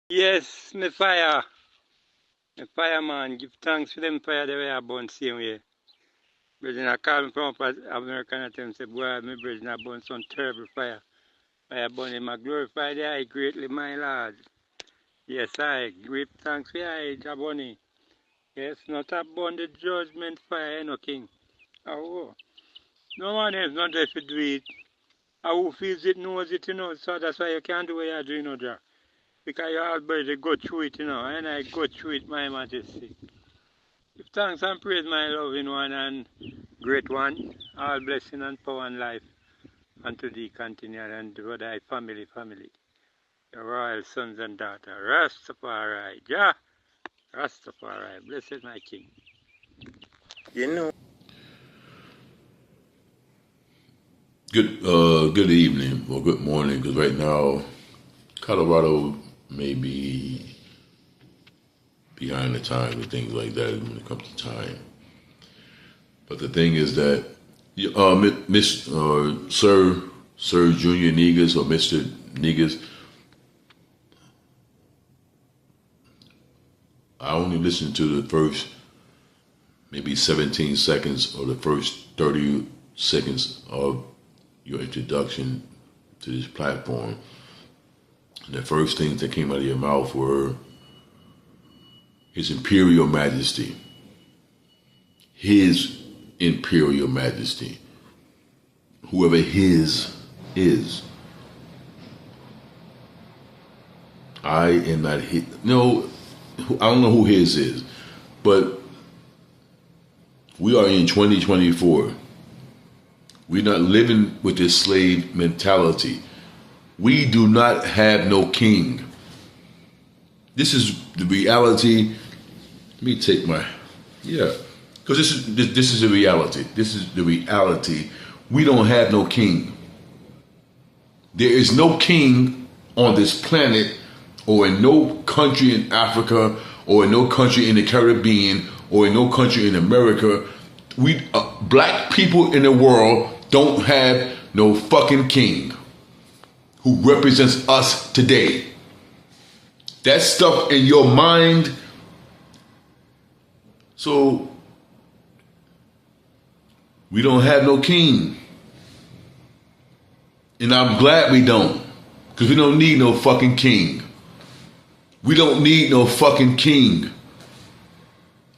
Yes, me fire. Me fireman. Give thanks for them fire the way I burn same way. Brethren, I call me from up as American at them say, boy, my brethren, I burn some terrible fire. Fire burning, I glorify the eye greatly, my Lord. Yes, I give thanks for the eye, Jaboni. Yes, not upon the judgment fire, no king. Oh, no one else not there to do it. Who feels it knows it, so that's why you can't do what you're doing, Jah. Because you already go through it, and I go through it, my majesty. Give thanks and praise my loving one and great one. All blessing and power and life unto thee continue and to thy family. Your royal sons and daughters. Rastafari, Jah. Rastafari, blessed my king. You know. Good evening or good morning, because right now Colorado may be behind the time and things like that when it comes to time. But the thing is that Sir Junior Negus or Mr. Negus, I only listened to the first maybe 17 seconds or the first 30 seconds of your introduction to this platform. And the first things that came out of your mouth were His Imperial Majesty. His Imperial Majesty. Whoever his is. I am not his. No, I don't know who his is. But we are in 2024. We're not living with this slave mentality. We do not have no king. This is the reality. Let me take my, because this is the reality. This is the reality. We don't have no king. There is no king on this planet or in no country in Africa or in no country in the Caribbean or in no country in America. We black people in the world don't have no fucking king who represents us today. That stuff in your mind. So we don't have no king. And I'm glad we don't. Because we don't need no fucking king. We don't need no fucking king.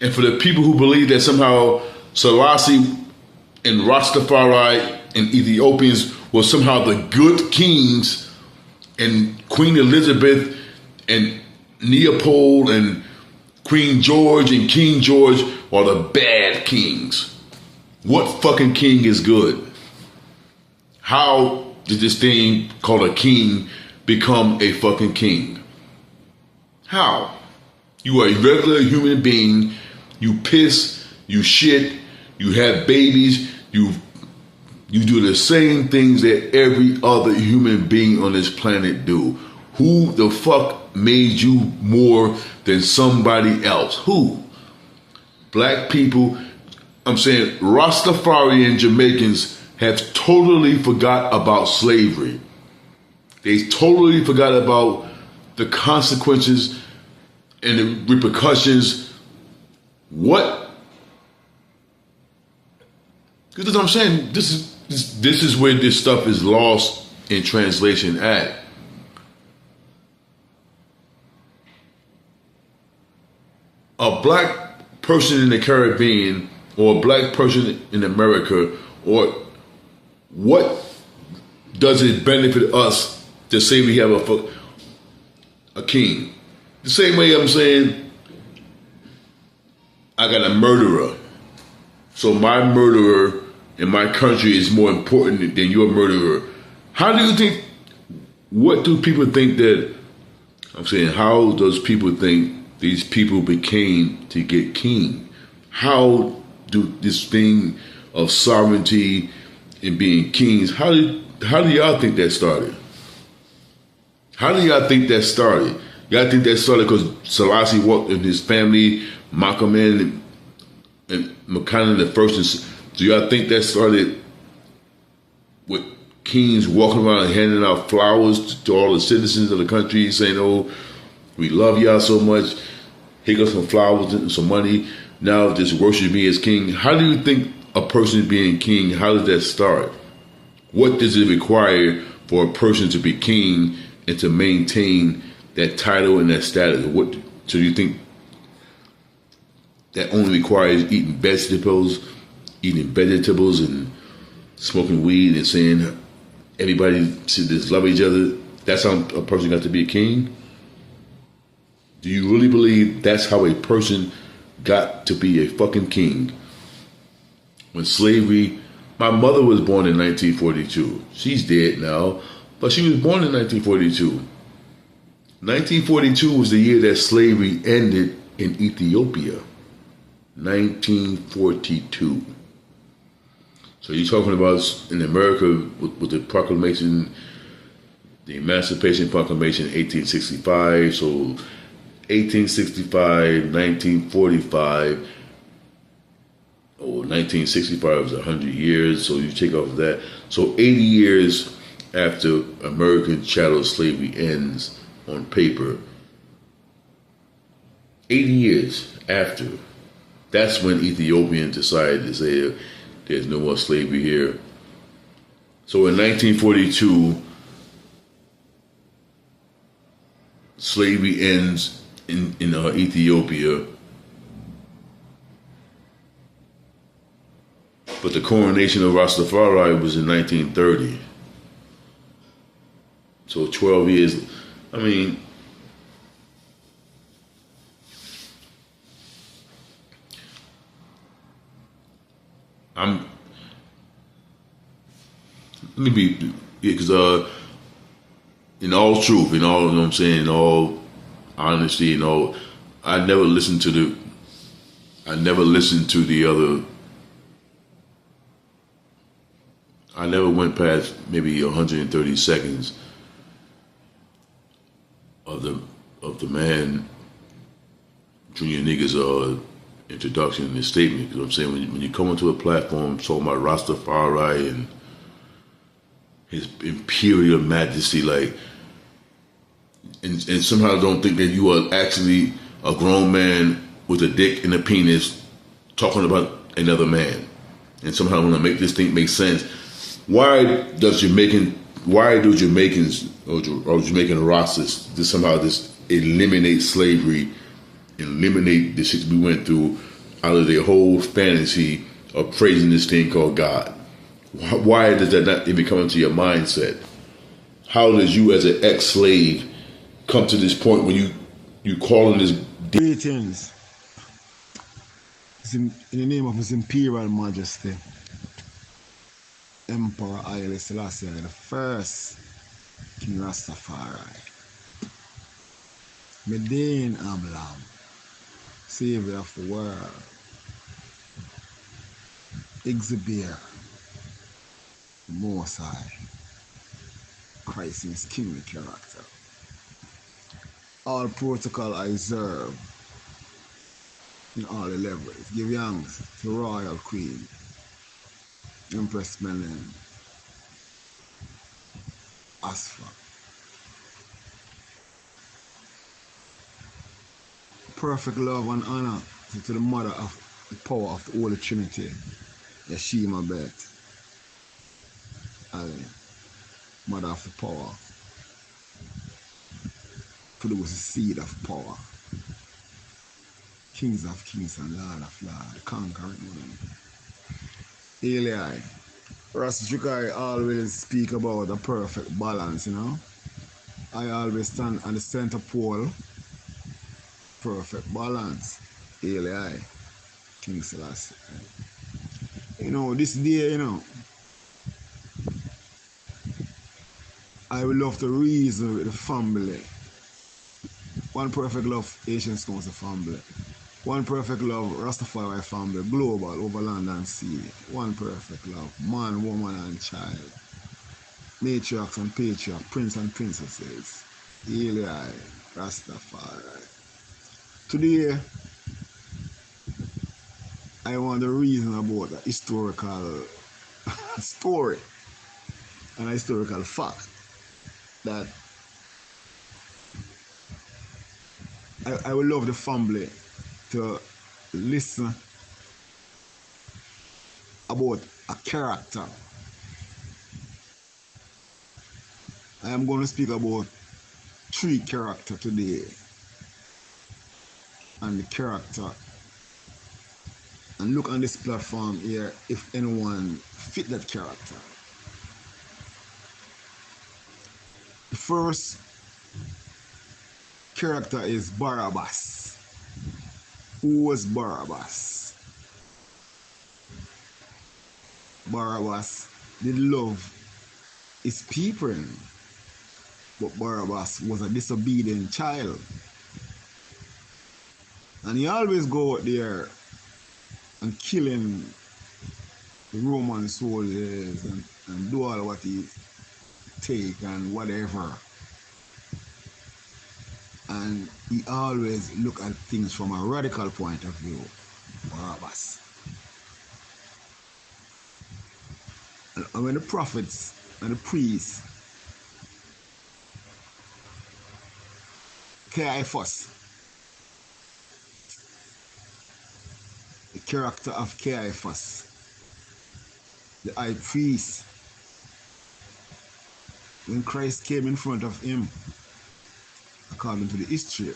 And for the people who believe that somehow Selassie and Rastafari and Ethiopians were somehow the good kings, and Queen Elizabeth and Leopold and Queen George and King George are the bad kings. What fucking king is good? How did this thing called a king become a fucking king? How? You are a regular human being. You piss, you shit, you have babies, you do the same things that every other human being on this planet do. Who the fuck made you more than somebody else? Who? Black people, I'm saying Rastafarian Jamaicans have totally forgot about slavery. They totally forgot about the consequences and the repercussions. What? Because I'm saying this is where this stuff is lost in translation at. A black person in the Caribbean or a black person in America, or what does it benefit us to say we have a king? The same way I'm saying I got a murderer. So my murderer in my country is more important than your murderer. How do you think, what do people think that, I'm saying, how does people think these people became to get king? How do this thing of sovereignty and being kings, how do y'all think that started? How do y'all think that started? Y'all think that started because Selassie walked in his family, Makaman and Makana the first? Do y'all think that started with kings walking around and handing out flowers to all the citizens of the country, saying, "Oh, We love y'all so much. Here goes some flowers and some money. Now just worship me as king. How do you think a person being king, how does that start? What does it require for a person to be king and to maintain that title and that status? What so do you think that only requires eating vegetables and smoking weed and saying everybody should just love each other? That's how a person got to be a king? Do you really believe that's how a person got to be a fucking king? When slavery, my mother was born in 1942. She's dead now, but she was born in 1942. 1942 was the year that slavery ended in Ethiopia. 1942. So you're talking about in America with the proclamation, the Emancipation Proclamation, 1865. So 1865, 1945, or 1965 was 100 years. So you take off that. So 80 years after American chattel slavery ends on paper, 80 years after, that's when Ethiopians decided to say there's no more slavery here. So in 1942, slavery ends in Ethiopia, but the coronation of Rastafari was in 1930. So 12 years, I mean, let me be, because in all truth, in all, you know what I'm saying, in all honesty, and all, I never listened to the other. I never went past maybe 130 seconds of the man Junior Nigga's introduction and his statement. Because I'm saying when you come onto a platform talking about Rastafari and his imperial majesty, like, and somehow don't think that you are actually a grown man with a dick and a penis talking about another man, and somehow want to make this thing make sense. Why do Jamaicans or Jamaican Rastas just somehow just eliminate slavery, eliminate the shit we went through out of their whole fantasy of praising this thing called God? Why does that not even come into your mindset? How does you as an ex-slave come to this point when you calling this greetings in the name of His Imperial Majesty Emperor Haile Selassie the first King Rastafari Medine Amlam, Savior of the world, Exhibit Most High, Christ in His kingly character. All protocol I observe in all the levels. Give thanks to Royal Queen, Empress Menen, Asfa. Perfect love and honor to the mother of the power of the Holy Trinity, Yeshima Bet. Mother of the power, produce the seed of power. Kings of kings and Lord of lords, conquering one. Eli, Rastafarai always speak about a perfect balance, you know. I always stand on the center pole. Perfect balance. Eli, King Selassie. You know, this day, you know, I would love to reason with the family. One perfect love, Asian Council family. One perfect love, Rastafari family, global, over land and sea. One perfect love, man, woman, and child. Matriarchs and patriarchs, prince and princesses. Eli, Rastafari. Today, I want to reason about a historical story and a historical fact that I would love the family to listen about a character. I am going to speak about 3 characters today, and the character, and look on this platform here if anyone fit that character. The first character is Barabbas. Who was Barabbas? Barabbas did love his people, but Barabbas was a disobedient child. And he always go out there and killing the Roman soldiers and do all what he take and whatever. And he always look at things from a radical point of view, Barabbas. And when the prophets and the priests, Caiaphas, the character of Caiaphas, the high priest, when Christ came in front of him, according to the history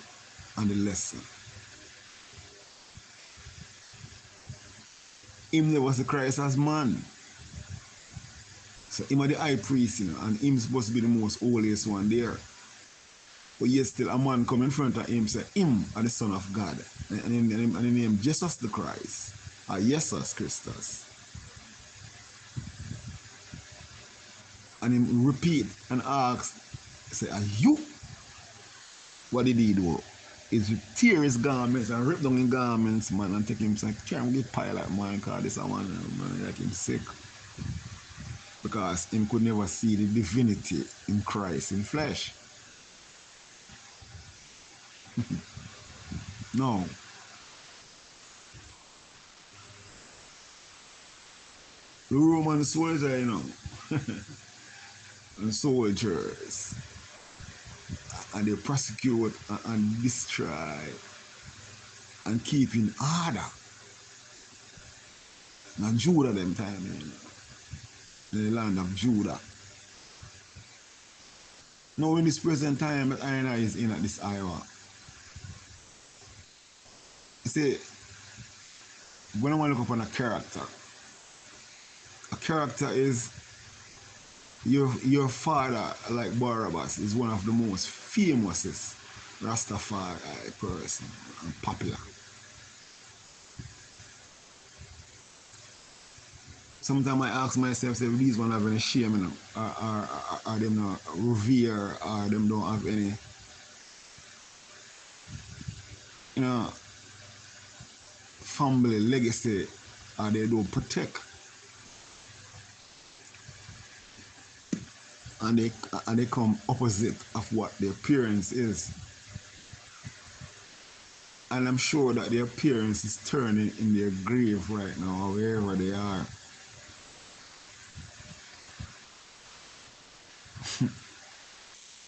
and the lesson, him there was the Christ as man. So him are the high priest, you know, and him supposed to be the most holiest one there. But yet still a man come in front of him say him are the Son of God. And he name Jesus the Christ, or Jesus Christus. And him repeat and ask, say, are you? What did he do? Is tear his garments and rip down his garments, man, and take him, say, can't get pilot, man, because this one, man, like him sick. Because him could never see the divinity in Christ in flesh. No. The Roman soldiers, you know, and soldiers, and they prosecute and destroy and keep in order. Now Judah them time, you know, in the land of Judah. Now in this present time that I is in at this Iowa, you see, when I want to look upon a character is your father, like Barabbas, is one of the most famous Rastafari person and popular. Sometimes I ask myself, say, these one have any shame, you know, are them not revere, or them don't have any, you know, family legacy, or they don't protect. And they come opposite of what their appearance is. And I'm sure that their appearance is turning in their grave right now, or wherever they are.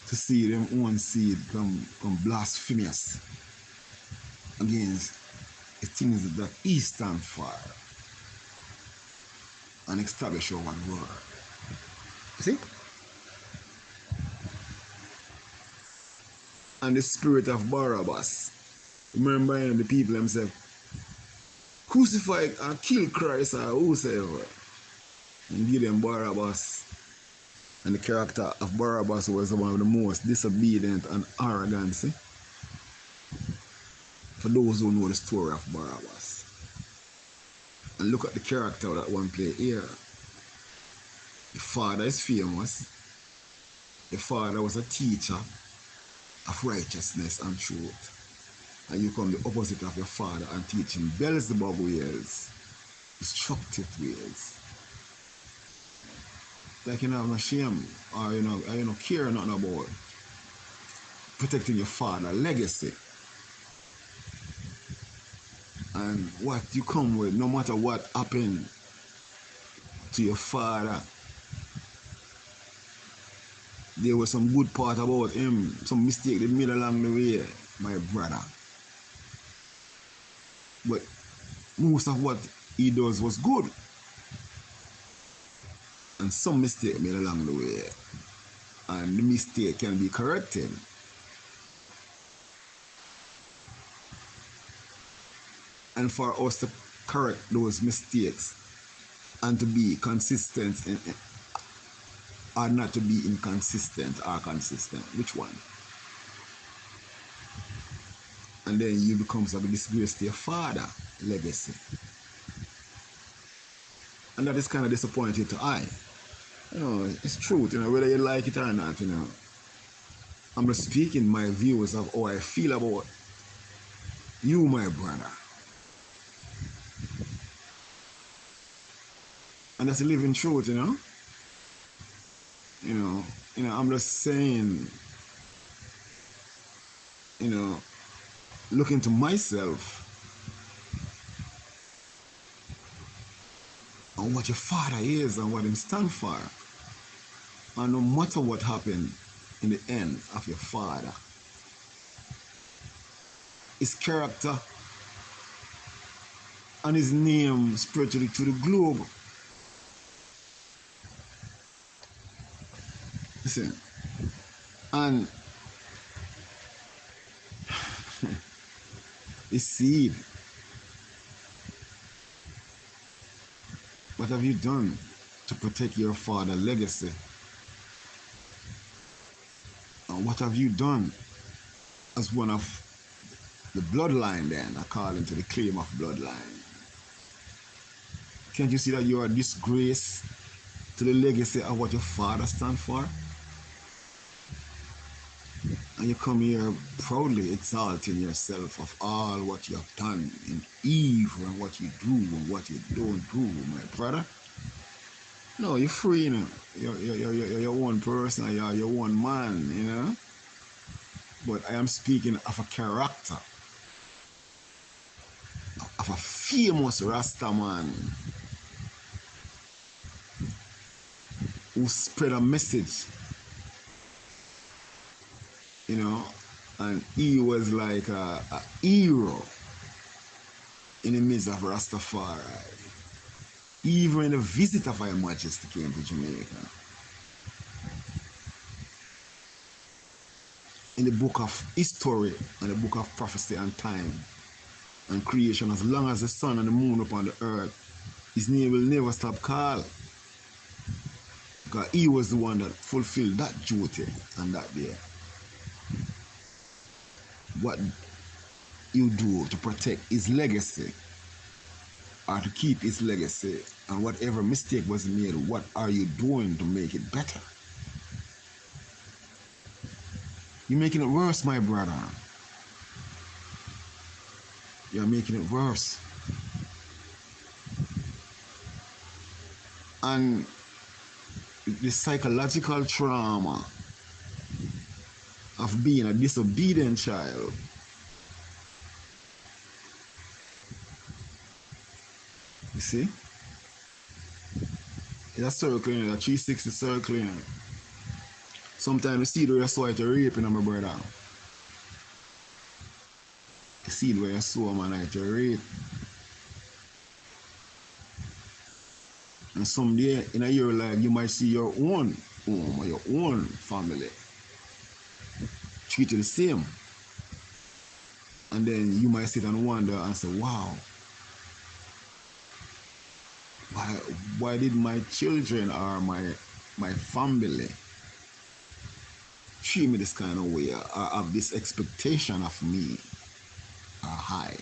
To see them own seed come blasphemous against the things that he stands for and establish our word. You see? And the spirit of Barabbas, remember him, the people themselves, crucify and kill Christ or whosoever, and give them Barabbas. And the character of Barabbas was one of the most disobedient and arrogant. See? For those who know the story of Barabbas. And look at the character that one play here. The father is famous. The father was a teacher of righteousness and truth. And you come the opposite of your father and teach him Beelzebub ways, destructive ways. Like you have no shame, or you know care nothing about protecting your father's legacy. And what you come with, no matter what happened to your father, there was some good part about him, some mistake they made along the way. my brother. But most of what he does was good. And some mistake made along the way. And the mistake can be corrected. And for us to correct those mistakes and to be consistent or not to be inconsistent or consistent, which one? And then you become a disgrace to your father legacy. And that is kind of disappointing to I. You know, it's truth, you know, whether you like it or not, you know. I'm just speaking my views of how I feel about you, my brother. And that's a living truth, you know. You know, I'm just saying, you know, looking to myself and what your father is and what him stand for. And no matter what happened in the end of your father, his character and his name spiritually to the globe. Listen, and his seed. What have you done to protect your father's legacy? And what have you done as one of the bloodline then, according to the claim of bloodline? Can't you see that you are a disgrace to the legacy of what your father stands for? And you come here proudly exalting yourself of all what you have done in evil and what you do and what you don't do, my brother. No, you're free, you know. You're one person, you're one man, you know. But I am speaking of a character, of a famous Rasta man who spread a message, you know, and he was like a hero in the midst of Rastafari. Even when the visit of Her Majesty came to Jamaica. In the book of history and the book of prophecy and time and creation, as long as the sun and the moon upon the earth, his name will never stop call. Because he was the one that fulfilled that duty on that day. What you do to protect his legacy or to keep his legacy, and whatever mistake was made, what are you doing to make it better? You're making it worse, my brother. You're making it worse. And the psychological trauma of being a disobedient child, you see? It's a circle, you know, a 360 circle, you know. Sometimes the seed where you sow it, you're raping, my brother. The seed where you sow, man, it's a rape. And someday in a year life, you might see your own home or your own family treated the same. And then you might sit and wonder and say, wow, why did my children or my family treat me this kind of way, or have this expectation of me high?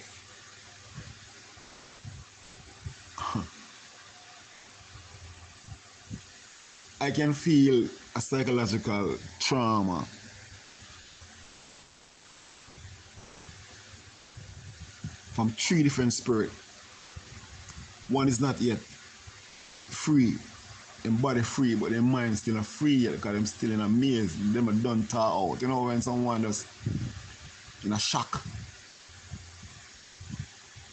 I can feel a psychological trauma from 3 different spirits. One is not yet free, them body free, but their mind still not free yet because them still in a maze. Them are done thaw out. You know when someone just in a shock.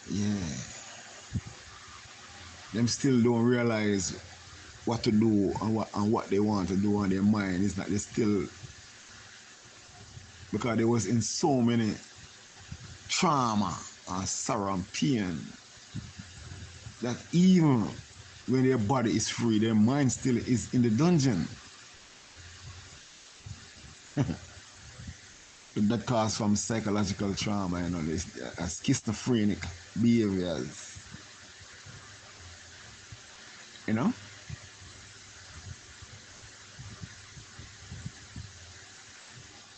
Yeah. Them still don't realize what to do and what they want to do, and their mind is not, they still, because they was in so many trauma and sorrow and pain, that even when their body is free, their mind still is in the dungeon. That cause from psychological trauma, you know, schizophrenic behaviors. You know?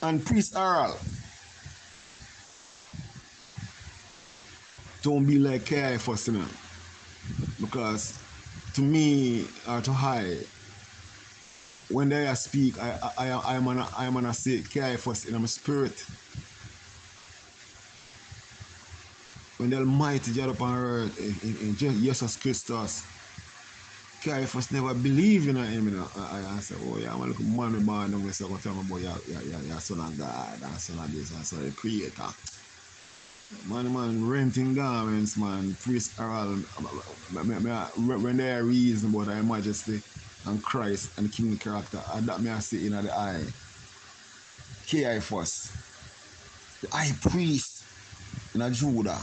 And priest oral. Don't be like Caiaphas, you know. Because to me or to I, when they speak, I'm gonna say Caiaphas in my spirit. When the Almighty God upon earth in Jesus Christus, Caiaphas never believed in him. You know. I said, oh yeah, I'm gonna look man born and say, what tell me about your son of God and son of this and son of the creator. Man, renting garments, man, priest oral. When they reason about thy majesty and Christ and king character, and that may I see in the eye. Caiaphas, the high priest in Judah,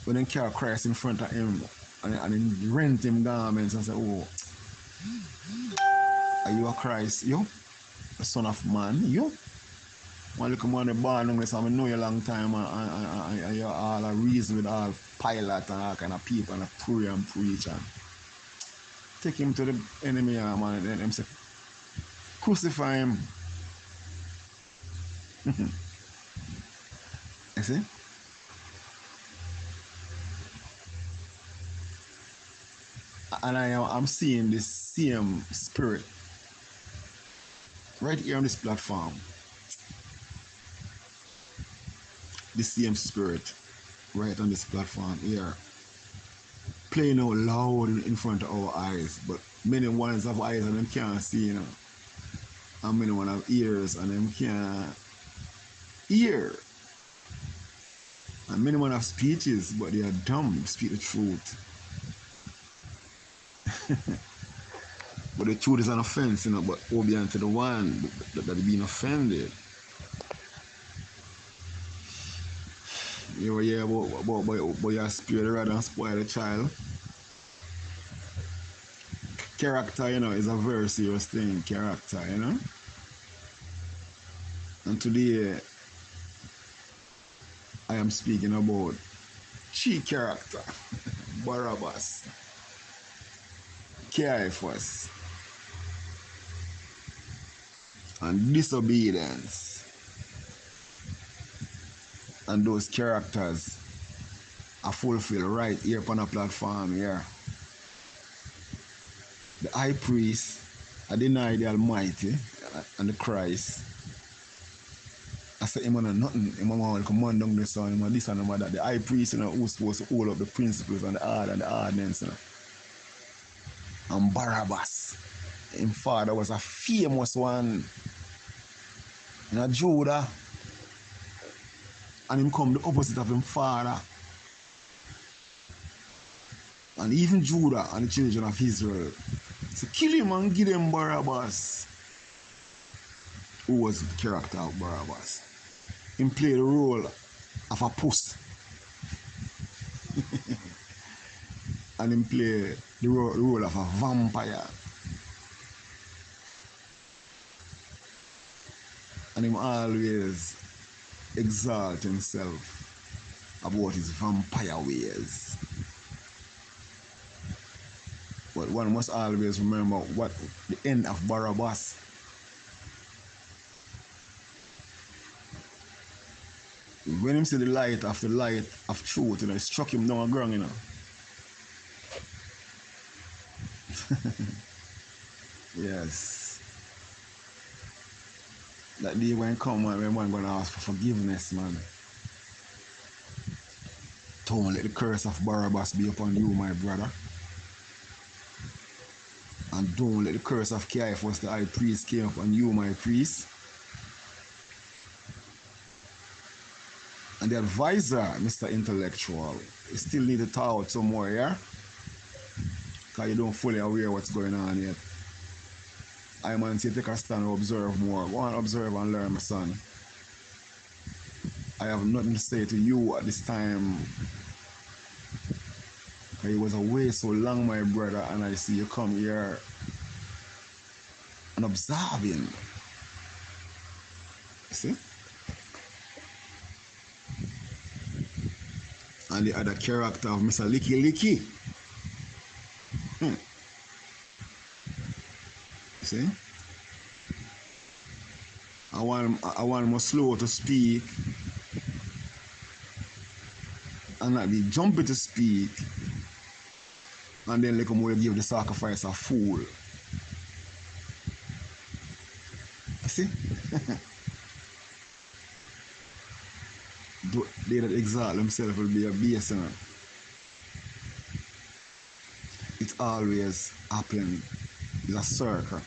when they carry Christ in front of him and rent him garments and say, oh, are you a Christ? You? The son of man? You? One little man born on this, I know you a long time and you're all a reason with all pilot and all kind of people and pray and preach and take him to the enemy, man, and then him say, crucify him. You see? And I'm seeing this same spirit right here on this platform. The same spirit right on this platform here, playing out loud in front of our eyes, but many ones have eyes and them can't see, you know, and many one have ears and them can't hear, and many one have speeches but they are dumb, speak the truth. But the truth is an offense, you know, but obedient to the one that is being offended. You ever hear about your spirit rather than spoil a child? Character, you know, is a very serious thing, character, you know? And today, I am speaking about chi character, Barabbas, Caiaphas, and disobedience. And those characters are fulfilled right here upon a platform here. The high priest deny the Almighty and the Christ. I said, him on nothing. Him want to command down the sun. Him this and that. The high priest, you know, who's supposed to hold up the principles and the order and the ordinance, you know. And Barabbas, his father was a famous one in Judah. And him come the opposite of him father. And even Judah and the children of Israel. So kill him and give them Barabbas. Who was the character of Barabbas? Him played the role of a puss. And him played the role of a vampire. And him always exalt himself about his vampire ways. But one must always remember what the end of Barabbas. When him see the light of truth, you know, it struck him down on the ground, you know. Yes. That day when come, man, when one gonna ask for forgiveness, man. Don't let the curse of Barabbas be upon you, my brother. And don't let the curse of Caiaphas, the high priest, came upon you, my priest. And the advisor, Mr. Intellectual, you still need to talk out some more, yeah? Because you don't fully aware what's going on yet. I man say take a stand and observe more. Go and observe and learn, my son. I have nothing to say to you at this time. I was away so long, my brother, and I see you come here and observing. You see? And the other character of Mr. Licky Licky. See? I want more slow to speak and not be jumpy to speak, and then like more give the sacrifice a fool. You see? They that exalt themselves will be a base. It's always happening. It's a circle.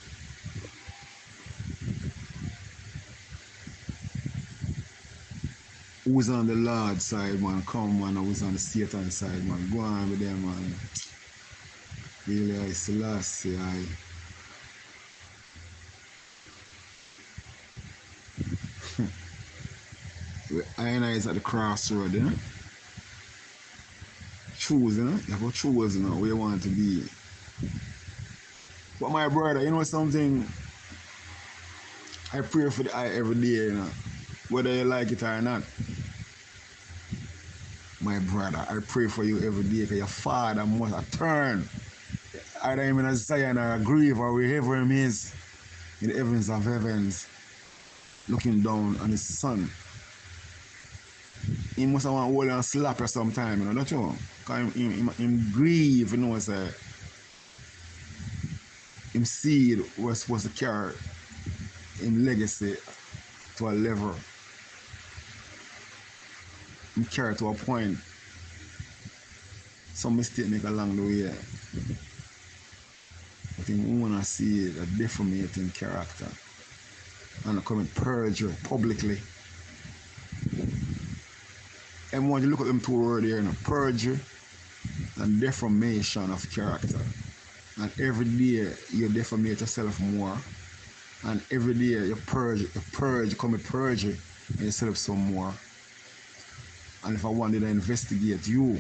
Who's on the Lord's side, man, come, man. Who's on the Satan side, man. Go on with them, man. Really, I Selassie, I and I is at the crossroad, you know? Choose, you know? You have to choose, you know, where you want to be. But my brother, you know something? I pray for the eye every day, you know? Whether you like it or not. My brother, I pray for you every day because your father must turn. Either him in a Zion or a grave or wherever him is in the heavens of heavens, looking down on his son. He must have want to hold and slap you sometime, you know, don't you? Because him grieve, you know, say, him seed was supposed to carry him legacy to a level. Him carry to a point. Some mistake make along the way. But him want to see a defamating character and commit perjury publicly. And when you look at them two words here, you know, perjury and defamation of character. And every day you defamate yourself more. And every day you commit perjury and yourself some more. And if I wanted to investigate you,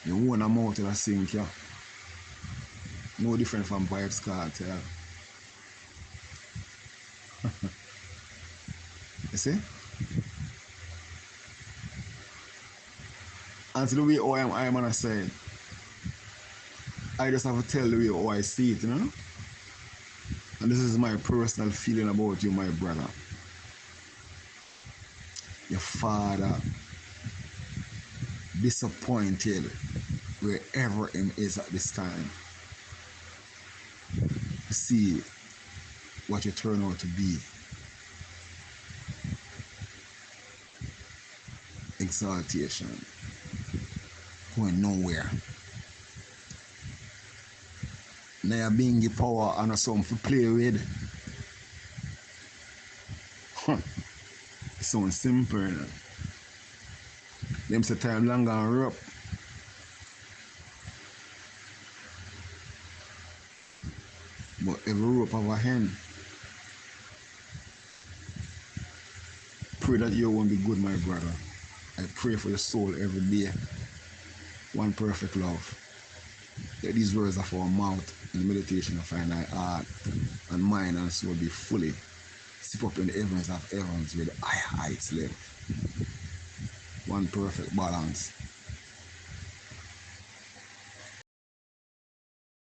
you won't amount to the sink, yeah. No different from Vibes Cartel. You see? And to the way I'm gonna say, I just have to tell the way how I see it, you know? And this is my personal feeling about you, my brother. Your father disappointed wherever him is at this time. See what you turn out to be. Exaltation. Going nowhere. Now you're being the power and something to play with. It sounds simple. You know? Them say time long and rough. But every rope have a hen. Pray that you won't be good, my brother. I pray for your soul every day. One perfect love. Let these words of our mouth and the meditation of our heart and mind and soul be fully sip up in the heavens of heavens with high heights left. One perfect balance.